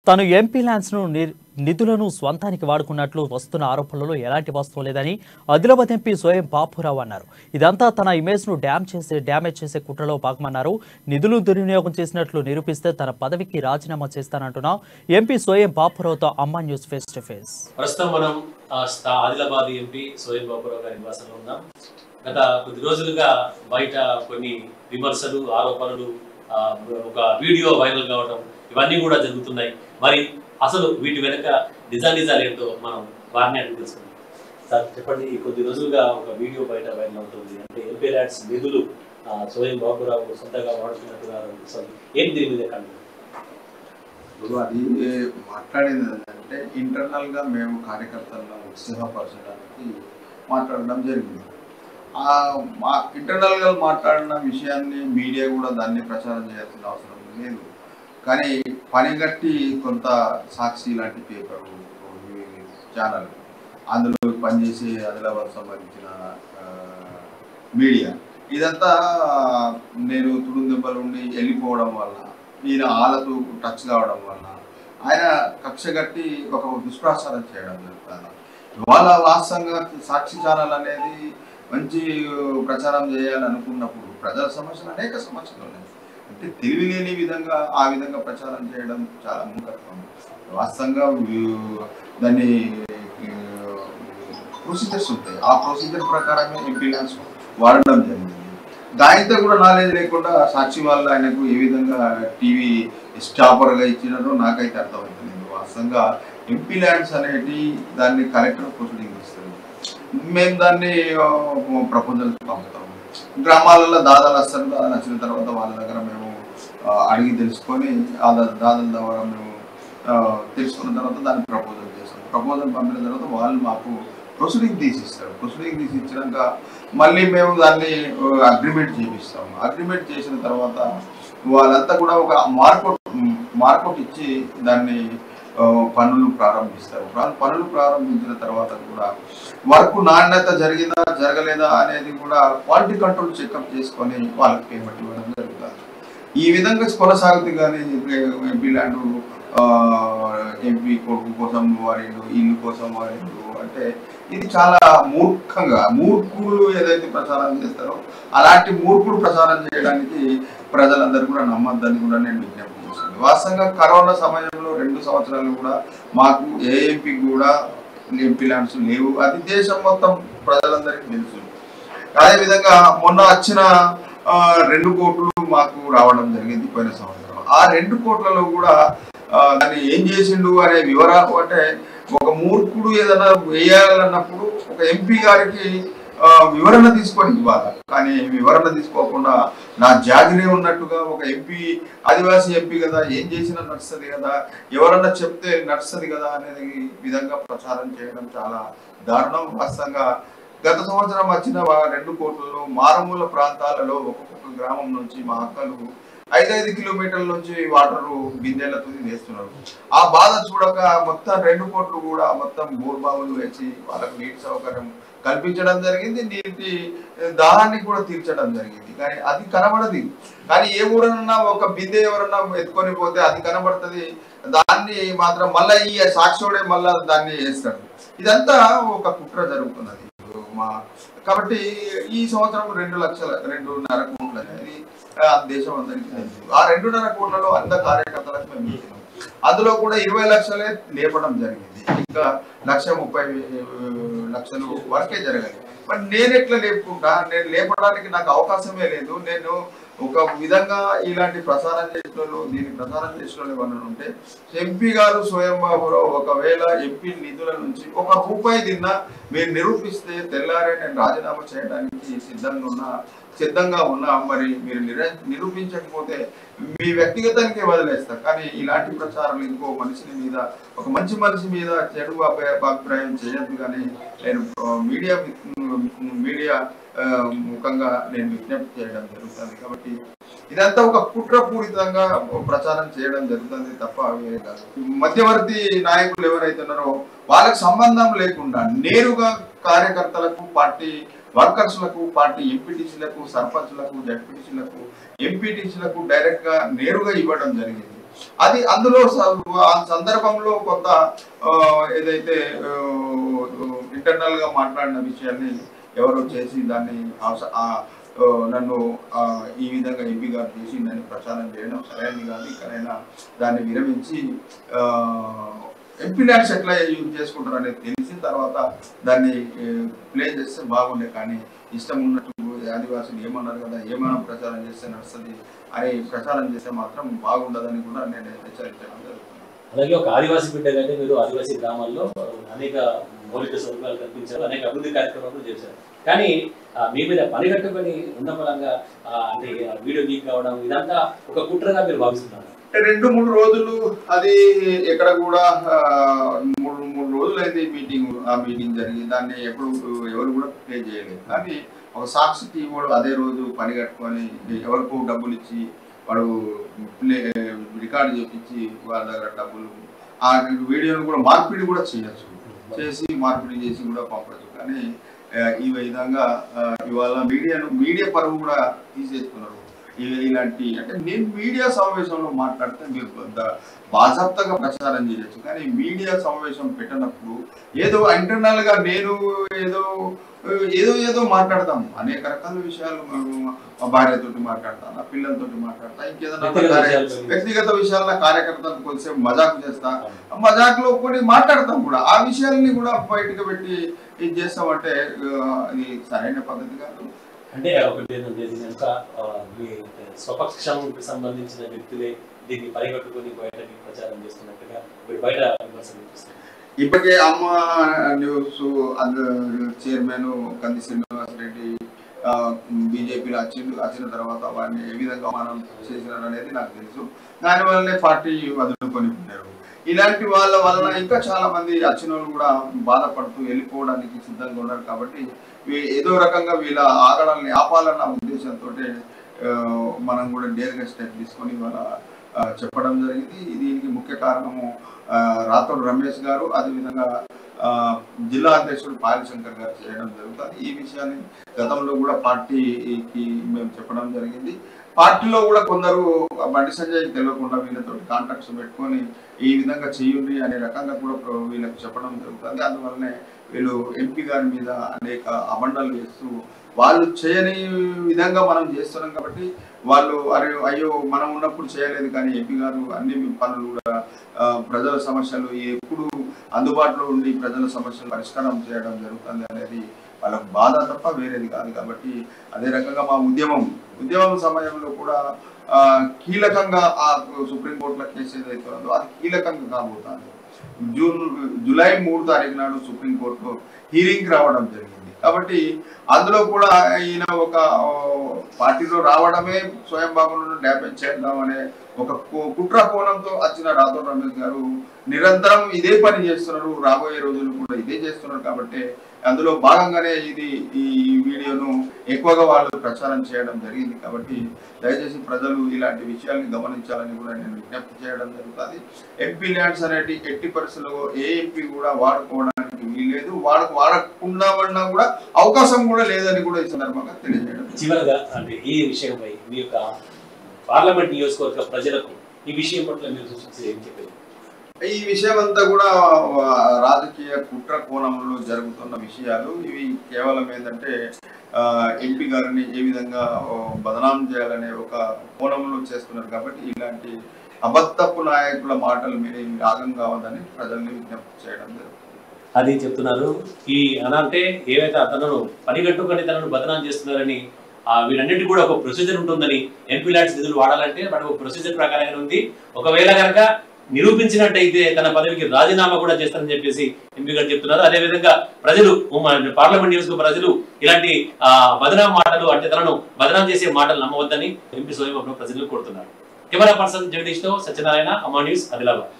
తను ఎంపీ ల్యాండ్స్ను నిధులను స్వంతానికి వాడుకున్నట్లు వస్తున్న ఆరోపణలలో ఎలాంటి వాస్తవం లేదని ఆదిలాబాద్ ఎంపీ సోయం బాపురావు అన్నారు. ఇదంతా తన ఇమేజ్ను డ్యామేజ్ చేసే కుట్రలో భాగమన్నారు. నిధులు దుర్వినియోగం చేసినట్లు నిరూపిస్తే తన పదవికి రాజీనామా చేస్తానంటున్నా ఎంపీ సోయం బాపురావుతో అమ్మా న్యూస్ ఫేస్ టు ఫేస్. ప్రస్తుతం మనం ఆదిలాబాద్ ఎంపీ సోయం బాపురావు గారి నివాసంలో ఉన్నాం. గత కొద్ది రోజులుగా బయట కొన్ని విమర్శలు, ఆరోపణలు, ఒక వీడియో వైరల్ కావడం ఇవన్నీ కూడా జరుగుతున్నాయి. మరి అసలు వీటి వెనుక నిజాలు ఏంటో మనం వారిని అడిగి తెలుసుకుందాం. సార్ చెప్పండి, కొద్ది రోజులుగా ఒక వీడియో బయట వైరల్ అవుతుంది. అంటే ఎంపీ ల్యాండ్స్ నిధులు సోయం బాపురావు సొంతంగా వాడుతున్నట్టుగా ఏంటి దీని మీద కండి? అది మాట్లాడింది అంటే ఇంటర్నల్ గా మేము కార్యకర్తలను ఉత్సాహపరచడానికి మాట్లాడడం జరిగింది. ఇంటర్నల్ గా మాట్లాడిన విషయాన్ని మీడియా కూడా దాన్ని ప్రచారం చేయాల్సిన అవసరం లేదు. కానీ పనిగట్టి కొంత సాక్షి లాంటి పేపర్ ఛానల్, అందులో పనిచేసే ఆదిలాబాద్ సంబంధించిన మీడియా, ఇదంతా నేను తుడుందెబ్బలు ఉండి వెళ్ళిపోవడం వల్ల, ఈయన ఆలతో టచ్ కావడం వల్ల ఆయన కక్ష కట్టి ఒక దుష్ప్రచారం చేయడం జరుగుతుంది. ఇవాళ వాస్తవంగా సాక్షి ఛానల్ అనేది మంచి ప్రచారం చేయాలనుకున్నప్పుడు ప్రజల సమస్యలు అనేక సమస్యలు ఉన్నాయి. అంటే తెలివి లేని విధంగా ఆ విధంగా ప్రచారం చేయడం చాలా మూర్ఖత్వం. వాస్తవంగా దాన్ని ప్రొసీజర్స్ ఉంటాయి. ఆ ప్రొసీజర్ ప్రకారమే ఎంపీ ల్యాండ్స్ వాడడం జరిగింది. దానితో కూడా నాలెడ్జ్ లేకుండా సాక్షి వాళ్ళు ఆయనకు ఏ విధంగా టీవీ స్టాపర్గా ఇచ్చినారో నాకైతే అర్థమవుతుంది. వాస్తవంగా ఎంపీ ల్యాండ్స్ అనేటి దాన్ని కలెక్టర్ ప్రొసీడింగ్ ఇస్తారు. మేము దాన్ని ప్రపోజల్ పంపుతాము. గ్రామాలలో దాదాలు వస్తారు. దాదాలు వచ్చిన తర్వాత వాళ్ళ దగ్గర మేము అడిగి తెలుసుకొని ఆ దాదాల ద్వారా మేము తెలుసుకున్న తర్వాత దాన్ని ప్రపోజల్ చేస్తాం. ప్రపోజల్ పంపిన తర్వాత వాళ్ళు మాకు ప్రొసీడింగ్ తీసిస్తారు. ప్రొసీడింగ్ తీసి ఇచ్చినాక మళ్ళీ మేము దాన్ని అగ్రిమెంట్ చేపిస్తాము. అగ్రిమెంట్ చేసిన తర్వాత వాళ్ళంతా కూడా ఒక మార్కౌట్ ఇచ్చి దాన్ని పనులు ప్రారంభిస్తారు. పనులు ప్రారంభించిన తర్వాత కూడా వర్క్ నాణ్యత జరిగిందా జరగలేదా అనేది కూడా క్వాలిటీ కంట్రోల్ చెకప్ చేసుకొని వాళ్ళకి పేమెంట్ ఇవ్వడం జరుగుతుంది. ఈ విధంగా కొనసాగుతుంది. కానీ ఎంపీ ల్యాండ్ ఎంపీ కొడుకు కోసం వాడిండు, ఇల్లు కోసం వాడిండు అంటే ఇది చాలా మూర్ఖులు ఏదైతే ప్రచారం చేస్తారో అలాంటి మూర్ఖులు ప్రచారం చేయడానికి ప్రజలందరూ కూడా నమ్మద్దని కూడా నేను విజ్ఞప్తి చేస్తాను. వాస్తవంగా కరోనా సమయంలో 2 సంవత్సరాలు కూడా మాకు ఏ ఎంపీకి కూడా ఎంపీ ల్యాండ్స్ లేవు. అది దేశం మొత్తం ప్రజలందరికీ తెలుసు. అదేవిధంగా మొన్న వచ్చిన 2 కోట్లు మాకు రావడం జరిగింది పోయిన సంవత్సరం. ఆ 2 కోట్లలో కూడా దాన్ని ఏం చేసిండు అనే వివరాలు, అంటే ఒక మూర్ఖుడు ఏదైనా వేయాలన్నప్పుడు ఒక ఎంపీ గారికి వివరణ తీసుకొని ఇవ్వాలి. కానీ వివరణ తీసుకోకుండా నా జాగిరే ఉన్నట్టుగా ఒక ఎంపీ, ఆదివాసీ ఎంపీ కదా, ఏం చేసినా నడుస్తుంది కదా, ఎవరన్నా చెప్తే నడుస్తుంది కదా అనేది విధంగా ప్రచారం చేయడం చాలా దారుణం. వాస్తవంగా గత సంవత్సరం వచ్చిన 2 కోట్లలో మారుమూల ప్రాంతాలలో ఒక్కొక్క గ్రామం నుంచి మా అక్కలు 5 కిలోమీటర్ల నుంచి వాటరు బిందెలతో వేస్తున్నారు. ఆ బాధ చూడక మొత్తం 2 కోట్లు కూడా మొత్తం బోర్బావులు వేసి వాళ్ళకు నీటి సౌకర్యం కల్పించడం జరిగింది. నీటి దాహాన్ని కూడా తీర్చడం జరిగింది. కానీ అది కనబడదు. కానీ ఏ ఊరన్నా ఒక బిందె ఎవరన్నా ఎత్తుకొని పోతే అది కనబడుతుంది. దాన్ని మాత్రం మళ్ళీ ఈ సాక్షుడే మళ్ళా దాన్ని వేస్తాడు. ఇదంతా ఒక కుట్ర జరుగుతున్నది కాబట్టి ఈ సంవత్సరం 2.5 కోట్లు అనేది దేశం అందరికీ తెలుసు. ఆ 2.5 కోట్లలో అంత కార్యకర్తలకు మేము ఇచ్చినాం. అందులో కూడా 20 లక్షలే లేపడం జరిగింది. ఇంకా 1,30,000 వరకే జరగాలి. మరి నేను ఎట్లా లేపుకుంటా? నేను లేపడానికి నాకు అవకాశమే లేదు. నేను ఒక విధంగా ఇలాంటి ప్రసారం చేసిన వాళ్ళు, దీన్ని ప్రసారం చేసిన వాళ్ళు ఏమన్నా ఉంటే ఎంపీ గారు సోయం బాపురావు ఒకవేళ ఎంపీ నిధుల నుంచి 1 రూపాయి తిన్నా మీరు నిరూపిస్తే తెల్లారే నేను రాజీనామా చేయడానికి సిద్ధంగా ఉన్నా. మరి మీరు నిరూపించకపోతే మీ వ్యక్తిగతానికే వదిలేస్తారు. కానీ ఇలాంటి ప్రచారాలు ఇంకో మనిషిని మీద, ఒక మంచి మనిషి మీద చెడు అభిప్రాయం చేయొద్దు. కానీ నేను మీడియా ముఖంగా నేను విజ్ఞప్తి చేయడం జరుగుతుంది. కాబట్టి ఇదంతా ఒక కుట్రపూరితంగా ప్రచారం చేయడం జరుగుతుంది తప్ప వేరే కాదు. మధ్యవర్తి నాయకులు ఎవరైతే ఉన్నారో వాళ్ళకి సంబంధం లేకుండా నేరుగా కార్యకర్తలకు, పార్టీ వర్కర్స్లకు, పార్టీ ఎంపీటీసీలకు, సర్పంచ్లకు, జడ్పీటీసీలకు, ఎంపీటీసీలకు డైరెక్ట్గా నేరుగా ఇవ్వడం జరిగింది. అది అందులో ఆ సందర్భంలో కొంత ఏదైతే ఇంటర్నల్ గా మాట్లాడిన విషయాన్ని ఎవరో చేసి దాన్ని నన్ను ఈ విధంగా ఎంపీ గారు చేసి దాన్ని ప్రచారం చేయడం సరైనది కాదు. ఇక్కడైనా దాన్ని విరమించి ఎంపీ ల్యాండ్స్ ఎట్లా యూజ్ చేసుకుంటారు అనేది తెలిసిన తర్వాత దాన్ని ప్లే చేస్తే బాగుండే. కానీ ఇష్టం ఉన్నట్టు ఆదివాసులు ఏమన్నారు కదా, ఏమైనా ప్రచారం చేస్తే నడుస్తుంది అని ప్రచారం చేస్తే మాత్రం బాగుండదని కూడా నేను హెచ్చరించడం జరుగుతుంది. అలాగే ఒక ఆదివాసీ బిడ్డగా అయితే మీరు ఆదివాసీ గ్రామాల్లో అనేక మౌలిక సదుపాయాలు కల్పించారు, అనేక అభివృద్ధి కార్యక్రమాలు చేశారు. కానీ మీ మీద పని కట్టుకొని ఉన్న పరంగా అంటే వీడియో లీక్ కావడం ఇదంతా ఒక కుట్రగా మీరు భావిస్తున్నారు. 2-3 రోజులు అది ఎక్కడ కూడా 3 రోజులు అయింది ఆ మీటింగ్ జరిగి. దాన్ని ఎవరు కూడా ప్లే చేయలేదు. కానీ ఒక సాక్షికి వాడు అదే రోజు పని కట్టుకొని ఎవరికో డబ్బులు ఇచ్చి వాడు రికార్డు చేపించి వాళ్ళ దగ్గర డబ్బులు ఆ వీడియోను కూడా మార్పిడి కూడా చేయొచ్చు, చేసి మార్పిడి చేసి కూడా పంపచ్చు. కానీ ఈ విధంగా ఇవాళ మీడియా పరువు కూడా తీసేసుకున్నారు. ఇలాంటి అంటే నేను మీడియా సమావేశంలో మాట్లాడితే మీరు బాధ్యతగా ప్రచారం చేయొచ్చు. కానీ మీడియా సమావేశం పెట్టినప్పుడు ఏదో ఇంటర్నల్ గా నేను ఏదో మాట్లాడతాము. అనేక రకాల విషయాలు మా భార్యతోటి మాట్లాడతా, నా పిల్లలతోటి మాట్లాడతా, ఇంకేదైనా వ్యక్తిగత విషయాల్లో కార్యకర్తలకు కొద్దిసేపు మజాకు చేస్తా, మజాకులో కొన్ని మాట్లాడతాం కూడా. ఆ విషయాల్ని కూడా బయటకు పెట్టి ఇది చేస్తామంటే ఇది సరైన పద్ధతి కాదు. అంటే ఒకటి స్వపక్షంకి సంబంధించిన వ్యక్తులే దీన్ని పరిగట్టుకొని బయటకి ప్రచారం చేస్తున్నట్టుగా బయట విమర్శలు. ఇప్పటికే అమ్మ న్యూస్ చైర్మన్ కంది శ్రీనివాస్ రెడ్డి బీజేపీలో వచ్చిన తర్వాత వారిని ఏ విధంగా మనం చేసినారు అనేది నాకు తెలుసు. దానివల్లనే పార్టీ వదులుకొని ఉన్నారు. ఇలాంటి వాళ్ళ వలన ఇంకా చాలా మంది వచ్చిన వాళ్ళు కూడా బాధపడుతూ వెళ్ళిపోవడానికి సిద్ధంగా ఉన్నారు. కాబట్టి ఏదో రకంగా వీళ్ళ ఆగడాలని ఆపాలన్న ఉద్దేశంతో మనం కూడా డేర్గా స్టెప్ తీసుకొని వాళ్ళ చెప్పడం జరిగింది. దీనికి ముఖ్య కారణము రాథోడ్ రమేష్ గారు, అదేవిధంగా జిల్లా అధ్యక్షుడు పాయలశంకర్ గారు చేయడం జరుగుతుంది. ఈ విషయాన్ని గతంలో కూడా పార్టీకి మేము చెప్పడం జరిగింది. పార్టీలో కూడా కొందరు బండి సంజయ్ తెలియకుండా వీళ్ళతో కాంటాక్ట్స్ పెట్టుకొని ఈ విధంగా చేయండి అనే రకంగా కూడా వీళ్ళకి చెప్పడం జరుగుతుంది. అందువల్లనే వీళ్ళు ఎంపీ గారి మీద అనేక అబండాలు వేస్తూ వాళ్ళు చేయని విధంగా మనం చేస్తున్నాం. కాబట్టి వాళ్ళు అయ్యో మనం ఉన్నప్పుడు చేయలేదు, కానీ ఎంపీ గారు అన్ని పనులు కూడా ప్రజల సమస్యలు ఎప్పుడు అందుబాటులో ఉండి ప్రజల సమస్యలు పరిష్కారం చేయడం జరుగుతుంది అనేది వాళ్ళకు బాధ తప్ప వేరేది కాదు. కాబట్టి అదే రకంగా మా ఉద్యమం సమయంలో కూడా కీలకంగా ఆ సుప్రీంకోర్టులో కేసు ఏదైతే ఉందో అది కీలకంగా కాబోతుంది. జూలై 3 తారీఖు నాడు సుప్రీంకోర్టులో హీరింగ్కి రావడం జరిగింది. కాబట్టి అందులో కూడా ఈయన ఒక పార్టీలో రావడమే స్వయం బాబును డ్యామేజ్ చేద్దాం అనే ఒక కుట్ర కోణంతో వచ్చిన రాథోడ్ రమేష్ గారు నిరంతరం ఇదే పని చేస్తున్నారు, రాబోయే రోజులు కూడా ఇదే చేస్తున్నారు. కాబట్టి అందులో భాగంగానే ఈ వీడియోను ఎక్కువగా వాళ్ళు ప్రచారం చేయడం జరిగింది. కాబట్టి దయచేసి ప్రజలు ఇలాంటి విషయాల్ని గమనించాలని కూడా నేను విజ్ఞప్తి చేయడం జరుగుతుంది. ఎంపీ ల్యాండ్స్ అనేటి ఎట్టి పరిస్థితుల్లో ఏ ఎంపీ కూడా వాడుకోవడానికి వీల్లేదు, వాడకుండా కూడా అవకాశం కూడా లేదని కూడా ఈ సందర్భంగా తెలియజేయడం. చివరగా అంటే ఈ విషయంపై మీ యొక్క పార్లమెంట్ నియోజకవర్గ ప్రజలకు ఈ విషయం పట్ల మీరు సూచించి ఏం చెప్పారు? ఈ విషయం అంతా కూడా రాజకీయ కుట్ర కోణంలో జరుగుతున్న విషయాలు. ఇవి కేవలం ఏంటంటే ఎంపీ గారిని ఏ విధంగా బదనాం చేయాలనే ఒక కోణంలో చేస్తున్నారు. కాబట్టి ఇలాంటి అబద్ధపు నాయకుల మాటలు మీరు రాగం కావద్దని ప్రజల్ని విజ్ఞప్తి చేయడం జరుగుతుంది. అది చెప్తున్నారు. ఈ అంటే ఏవైతే తనను పనిగట్టుకొని తనను బదనాం చేస్తున్నారని వీటన్నిటి కూడా ఒక ప్రొసీజర్ ఉంటుందని, ఎంపీ ల్యాండ్స్ నిధులు వాడాలంటే మనకు ప్రొసీజర్ ప్రకారంగా ఉంది. ఒకవేళ కనుక నిరూపించినట్టయితే తన పదవికి రాజీనామా కూడా చేస్తారని చెప్పేసి ఎంపీ గారు చెప్తున్నారు. అదేవిధంగా ప్రజలు పార్లమెంట్ నియోజకవర్గ ప్రజలు ఇలాంటి బదనాం మాటలు అంటే తనను బదనాం చేసే మాటలు నమ్మవద్దని ఎంపీ స్వయం ప్రజలు కోరుతున్నారు. కెమెరా పర్సన్ జగదీష్ తో సత్యనారాయణ, అమ్మా న్యూస్, ఆదిలాబాద్.